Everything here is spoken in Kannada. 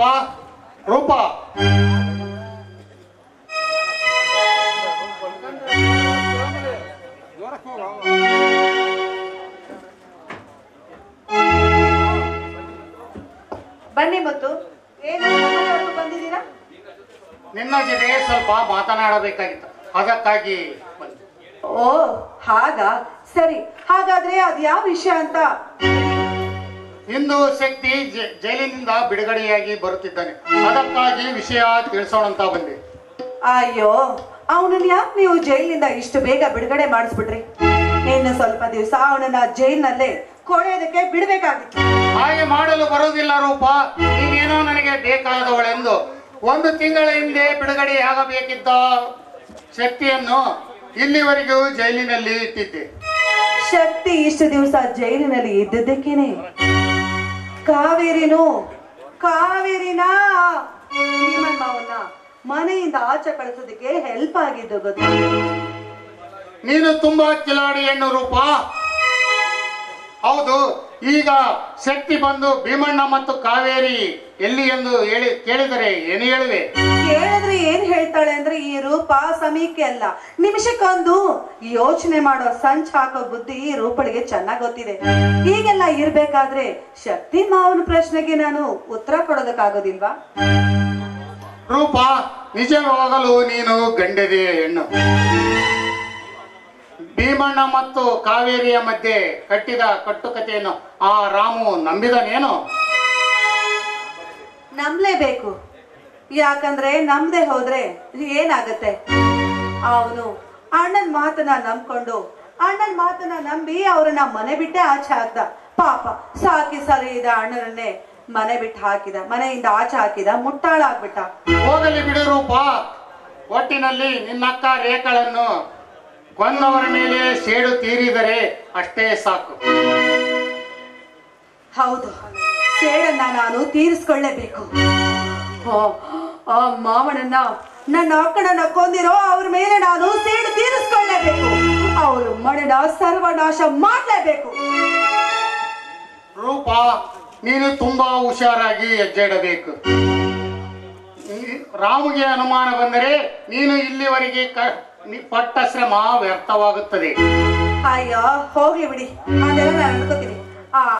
ರೂಪ ರೂಪ ಬನ್ನಿ ಮತ್ತು ಏನು ಬಂದಿದ್ದೀರಾ? ನಿನ್ನ ಜೊತೆ ಸ್ವಲ್ಪ ಮಾತನಾಡಬೇಕಾಗಿತ್ತು, ಅದಕ್ಕಾಗಿ ಬಂದೆ. ಓ ಹಾಗಾ, ಸರಿ. ಹಾಗಾದ್ರೆ ಅದ್ ಯಾವ ವಿಷಯ ಅಂತ? ಇಂದು ಶಕ್ತಿ ಜೈಲಿನಿಂದ ಬಿಡುಗಡೆಯಾಗಿ ಬರುತ್ತಿದ್ದಾನೆ, ಅದಕ್ಕಾಗಿ ವಿಷಯ ತಿಳಿಸೋಣ ಅಂತ ಬಂದೆ. ಅಯ್ಯೋ, ಅವನನ್ನ ಯಾಕೆ ನೀವು ಜೈಲಿನಿಂದ ಇಷ್ಟು ಬೇಗ ಬಿಡುಗಡೆ ಮಾಡಿಸ್ಬಿಟ್ರಿ? ಇನ್ನು ಸ್ವಲ್ಪ ದಿವಸ ಅವನನ್ನ ಜೈಲಿನಲ್ಲೇ ಕೊಳೆಯೋದಕ್ಕೆ ಬಿಡ್ಬೇಕಾಗಿತ್ತು. ಹಾಗೆ ಮಾಡಲು ಬರುವುದಿಲ್ಲ ರೂಪ. ನೀನೇನೋ ನನಗೆ ಬೇಕಾದವಳೆಂದು 1 ತಿಂಗಳ ಹಿಂದೆ ಬಿಡುಗಡೆಯಾಗಬೇಕಿದ್ದ ಶಕ್ತಿಯನ್ನು ಇಲ್ಲಿವರೆಗೂ ಜೈಲಿನಲ್ಲಿ ಇಟ್ಟಿದ್ದೆ. ಶಕ್ತಿ ಇಷ್ಟು ದಿವಸ ಜೈಲಿನಲ್ಲಿ ಇದ್ದದ್ದಕ್ಕೇನೆ ಕಾವೇರಿನ ಮಾವನ್ನ ಮನೆಯಿಂದ ಆಚೆ ಕಳಿಸೋದಕ್ಕೆ ಹೆಲ್ಪ್ ಆಗಿದ್ದು ಗೊತ್ತಾ? ನೀನು ತುಂಬಾ ಕಿಲಾಡಿ ಹೆಣ್ಣು ರೂಪ. ಹೌದು, ಈಗ ಶಕ್ತಿ ಬಂದು ಭೀಮಣ್ಣ ಮತ್ತು ಕಾವೇರಿ ಎಲ್ಲಿ ಎಂದು ಕೇಳಿದರೆ ಏನು ಹೇಳುವೆ? ಕೇಳಿದ್ರೆ ಏನ್ ಹೇಳ್ತಾಳೆ ಅಂದ್ರೆ, ಈ ರೂಪ ಸಮೀಕೆ ಅಲ್ಲ, ನಿಮಿಷಕ್ಕೊಂದು ಯೋಚನೆ ಮಾಡೋ ಸಂಚ್ ಹಾಕೋ ಬುದ್ಧಿ ಈ ರೂಪಳಿಗೆ ಚೆನ್ನಾಗ್ ಗೊತ್ತಿದೆ. ಹೀಗೆಲ್ಲ ಇರ್ಬೇಕಾದ್ರೆ ಶಕ್ತಿ ಮಾವನ ಪ್ರಶ್ನೆಗೆ ನಾನು ಉತ್ತರ ಕೊಡೋದಕ್ಕಾಗೋದಿಲ್ವಾ? ರೂಪ, ನಿಜವಾಗಲೂ ನೀನು ಗಂಡದೆ ಹೆಣ್ಣು. ಭೀಮಣ್ಣ ಮತ್ತು ಕಾವೇರಿಯ ಮಧ್ಯೆ ಕಟ್ಟಿದ ಕಟ್ಟುಕತೆಯನ್ನು ಆ ರಾಮು ನಂಬಿದನೇನು? ನಂಬಲೇಬೇಕು. ಯಾಕಂದ್ರೆ ನಂಬದೆ ಹೋದ್ರೆ ಏನಾಗತ್ತೆ? ಅವನು ಅಣ್ಣನ ಮಾತನ್ನ ನಂಬಿ ಅವ್ರನ್ನ ಮನೆ ಬಿಟ್ಟೆ ಆಚೆ ಹಾಕ್ದ. ಪಾಪ, ಸಾಕಿ ಸರಿದ ಅಣ್ಣನನ್ನೇ ಮನೆಯಿಂದ ಆಚೆ ಹಾಕಿದ, ಮುಟ್ಟಾಳಾಗ್ಬಿಟ್ಟ. ಹೋಗಲಿ ಬಿಡು ರೂಪ. ಒಟ್ಟಿನಲ್ಲಿ ನಿನ್ನಕ್ಕ ರೇಖೆಗಳನ್ನು ಕೊಂದವರ ಮೇಲೆ ಸೇಡು ತೀರಿದರೆ ಅಷ್ಟೇ ಸಾಕು. ಹೌದು, ಸೇಡನ್ನ ನಾನು ತೀರಿಸ್ಕೊಳ್ಳೇಬೇಕು. ಆ ಮಾವನನ್ನ, ನನ್ನ ಅಕ್ಕನನ್ನ ಕೊಂದಿರೋ ಅವ್ರ ಮೇಲೆ ನಾನು ಸೇಡು ತೀರಿಸ್ಕೊಳ್ಳೇಬೇಕು. ಅವ್ರ ಮನೆನ ಸರ್ವನಾಶ ಮಾಡ್ಲೇಬೇಕು. ರೂಪ, ನೀನು ತುಂಬಾ ಹುಷಾರಾಗಿ ಹೆಜ್ಜೆ ಇಡಬೇಕು. ರಾಮುಗೆ ಅನುಮಾನ ಬಂದರೆ ನೀನು ಇಲ್ಲಿವರೆಗೆ ಪಟ್ಟ ಶ್ರಮ ವ್ಯರ್ಥವಾಗುತ್ತದೆ. ಅಯ್ಯೋ ಹೋಗ್ಲಿ ಬಿಡಿ, ಅದೆಲ್ಲ ನಾನು ಅನ್ಕೋತೀನಿ.